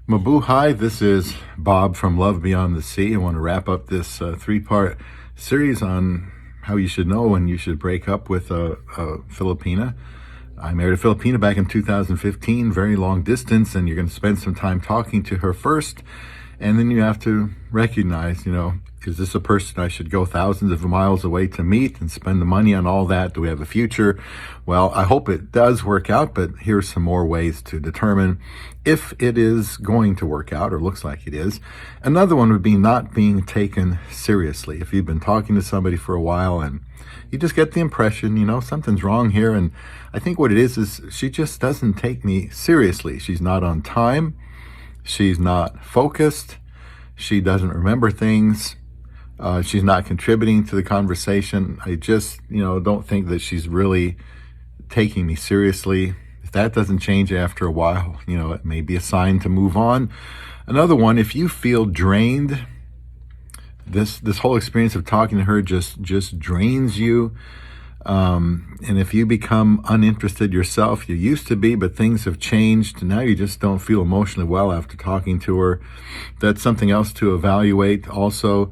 Mabuhay, this is Bob from Love Beyond the Sea. I want to wrap up this three-part series on how you should know when you should break up with a Filipina. I married a Filipina back in 2015, very long distance, and you're going to spend some time talking to her first, and then you have to recognize, is this a person I should go thousands of miles away to meet and spend the money on all that? Do we have a future? Well, I hope it does work out, but here's some more ways to determine if it is going to work out, or looks like it is. Another one would be not being taken seriously. If you've been talking to somebody for a while and you just get the impression, something's wrong here, and I think what it is she just doesn't take me seriously. She's not on time. She's not focused. She doesn't remember things. She's not contributing to the conversation. I just, don't think that she's really taking me seriously. If that doesn't change after a while, it may be a sign to move on. Another one, if you feel drained, this whole experience of talking to her just drains you. And if you become uninterested yourself, you used to be, but things have changed. Now you just don't feel emotionally well after talking to her. That's something else to evaluate. Also,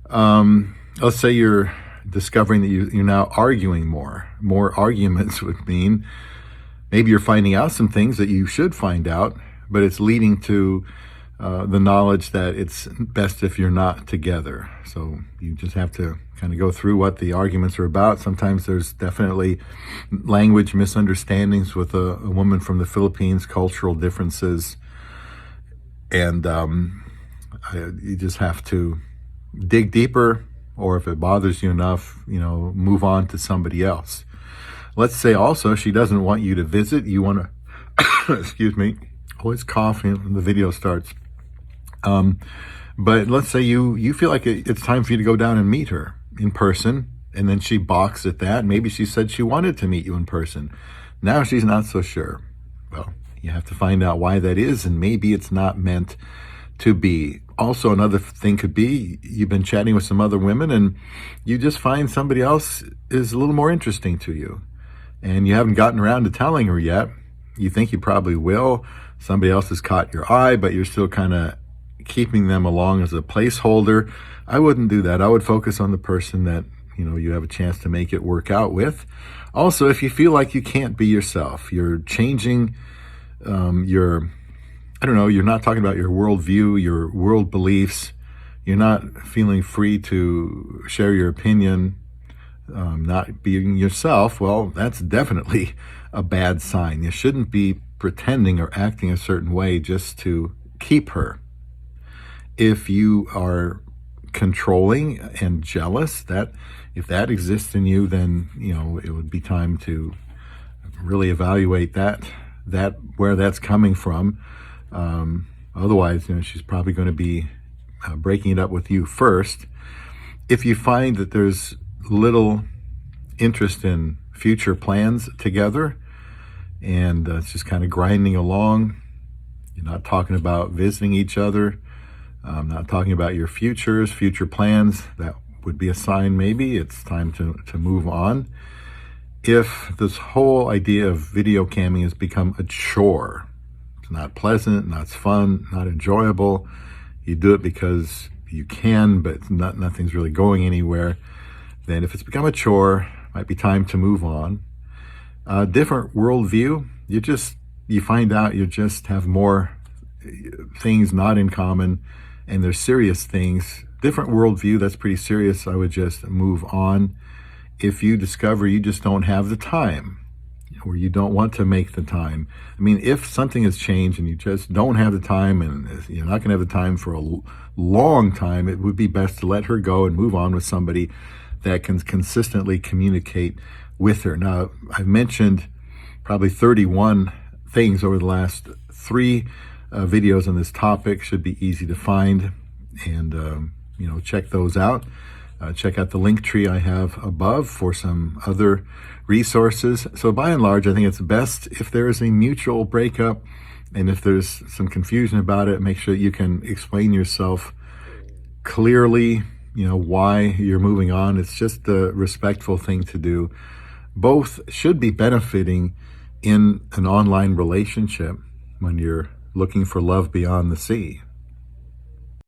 let's say you're discovering that you're now arguing more. More arguments would mean maybe you're finding out some things that you should find out, but it's leading to the knowledge that it's best if you're not together. So you just have to kind of go through what the arguments are about. Sometimes there's definitely language misunderstandings with a woman from the Philippines, cultural differences, and you just have to dig deeper, or if it bothers you enough, move on to somebody else. Let's say also she doesn't want you to visit. You want to, excuse me, always coughing when the video starts. But let's say you feel like it's time for you to go down and meet her in person, and then she balks at that. Maybe she said she wanted to meet you in person. Now she's not so sure. Well, you have to find out why that is, and maybe it's not meant to be. Also, another thing could be you've been chatting with some other women and you just find somebody else is a little more interesting to you, and you haven't gotten around to telling her yet. You think you probably will. Somebody else has caught your eye, but you're still kind of keeping them along as a placeholder. I wouldn't do that. I would focus on the person that you have a chance to make it work out with. Also, if you feel like you can't be yourself, you're changing you're not talking about your worldview, your world beliefs. You're not feeling free to share your opinion, not being yourself. Well, that's definitely a bad sign. You shouldn't be pretending or acting a certain way just to keep her. If you are controlling and jealous, if that exists in you, then it would be time to really evaluate that where that's coming from. Otherwise, she's probably going to be breaking it up with you first. If you find that there's little interest in future plans together, and it's just kind of grinding along, you're not talking about visiting each other, not talking about your future plans, that would be a sign maybe it's time to move on. If this whole idea of video camming has become a chore, it's not pleasant, not fun, not enjoyable, you do it because you can, but nothing's really going anywhere, then if it's become a chore, it might be time to move on. Different worldview, you find out you just have more things not in common, and there's serious things. Different worldview, that's pretty serious. I would just move on. If you discover you just don't have the time, or you don't want to make the time. I mean, if something has changed and you just don't have the time, and you're not going to have the time for a long time, it would be best to let her go and move on with somebody that can consistently communicate with her. Now, I've mentioned probably 31 things over the last 3 videos on this topic. Should be easy to find, and check those out. Check out the link tree I have above for some other resources. So by and large, I think it's best if there is a mutual breakup, and if there's some confusion about it, make sure you can explain yourself clearly, why you're moving on. It's just the respectful thing to do. Both should be benefiting in an online relationship when you're looking for love beyond the sea.